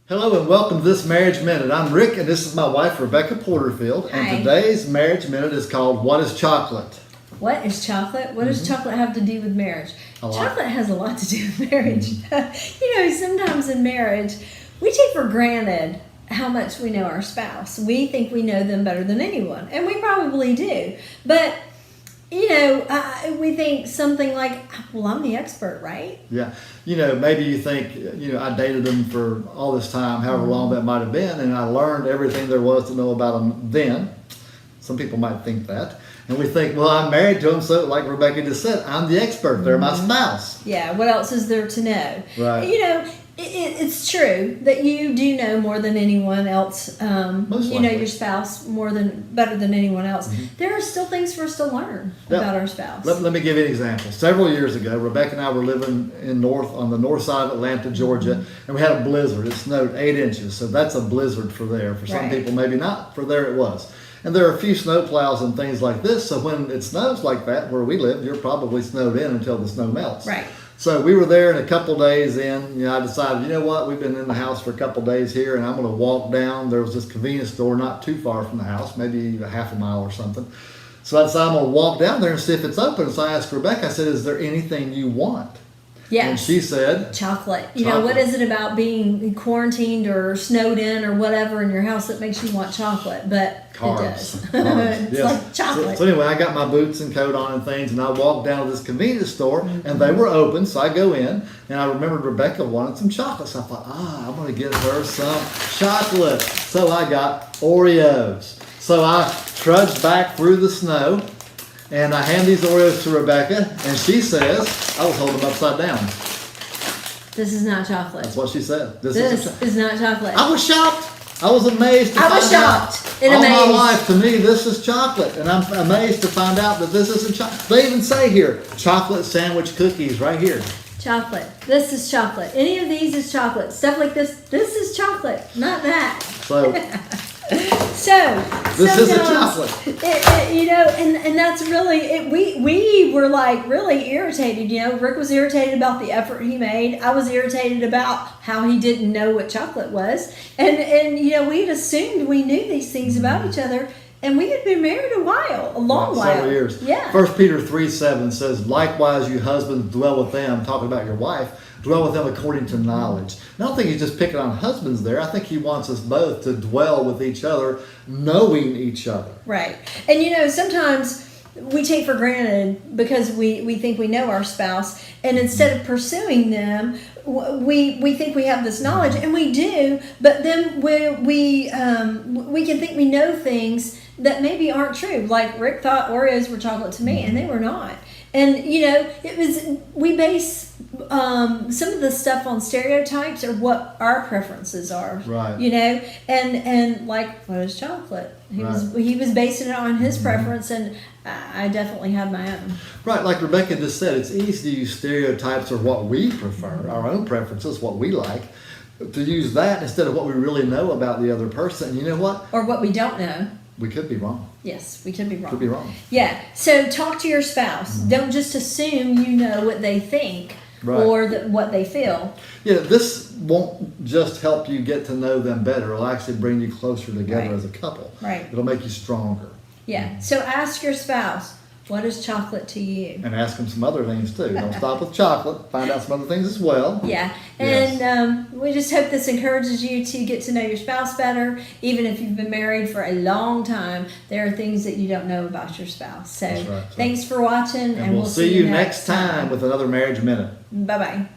Hello and welcome to this Marriage Minute. I'm Rick and this is my wife Rebekah Porterfield. Hi. And today's Marriage Minute is called What is Chocolate? What is chocolate? What does chocolate have to do with marriage? Chocolate has a lot to do with marriage. Sometimes in marriage, we take for granted how much we know our spouse. We think we know them better than anyone, and we probably do. But, we think something like, well, I'm the expert, right? Yeah. Maybe you think, I dated them for all this time, however long that might have been, and I learned everything there was to know about them then. Some people might think that. And we think, well, I'm married to them, so like Rebekah just said, I'm the expert. They're my spouse. Yeah, what else is there to know? Right. It's true that you do know more than anyone else. You know your spouse better than anyone else. Mm-hmm. There are still things for us to learn about our spouse. Let me give you an example. Several years ago, Rebekah and I were living on the north side of Atlanta, Georgia, and we had a blizzard. It snowed 8 inches, so that's a blizzard for there. For some people, maybe not. For there, it was. And there are a few snow plows and things like this, so when it snows like that where we live, you're probably snowed in until the snow melts. Right. So we were there, and a couple days in, I decided, you know what, we've been in the house for a couple days here, and I'm going to walk down. There was this convenience store not too far from the house, maybe a half a mile or something. So I decided I'm going to walk down there and see if it's open. So I asked Rebekah, I said, is there anything you want? Yes. And she said, chocolate. What is it about being quarantined or snowed in or whatever in your house that makes you want chocolate? But carbs. It does. Carbs. It's Yes. like chocolate. So anyway, I got my boots and coat on and things, and I walked down to this convenience store, and they were open, so I go in, and I remembered Rebekah wanted some chocolate. So I thought, I'm going to get her some chocolate. So I got Oreos. So I trudged back through the snow, and I hand these Oreos to Rebekah, and she says, I was holding them upside down. This is not chocolate. That's what she said. This is not chocolate. I was shocked. I was amazed to I was find out. shocked and all amazed. my life, to me, this is chocolate. And I'm amazed to find out that this isn't chocolate. They even say here, chocolate sandwich cookies right here. Chocolate. This is chocolate. Any of these is chocolate. Stuff like this is chocolate, not that. So this isn't chocolate. And that's really it. We were like really irritated. Rick was irritated about the effort he made. I was irritated about how he didn't know what chocolate was. And we'd assumed we knew these things about each other. And we had been married a long while. Several years. Yeah. 1 Peter 3:7 says, likewise you husbands dwell with them, talking about your wife, dwell with them according to knowledge. And I don't think he's just picking on husbands there. I think he wants us both to dwell with each other, knowing each other. Right. And sometimes we take for granted because we think we know our spouse, and instead of pursuing them, we think we have this knowledge, and we do, but then we can think we know things that maybe aren't true. Like Rick thought Oreos were chocolate to me, and they were not. And we base some of the stuff on stereotypes or what our preferences are. Right. And like, what is chocolate? He was basing it on his preference, and I definitely had my own. Right, like Rebekah just said, it's easy to use stereotypes or what we prefer, our own preferences, what we like, to use that instead of what we really know about the other person. And you know what? Or what we don't know. We could be wrong. Yes, we could be wrong. Could be wrong. Yeah. So talk to your spouse. Don't just assume you know what they think or what they feel. Yeah, this won't just help you get to know them better. It'll actually bring you closer together as a couple. Right. It'll make you stronger. Yeah. So ask your spouse, what is chocolate to you? And ask them some other things too. Don't stop with chocolate. Find out some other things as well. Yeah. And we just hope this encourages you to get to know your spouse better. Even if you've been married for a long time, there are things that you don't know about your spouse. So thanks for watching. And we'll see you next time with another Marriage Minute. Bye-bye.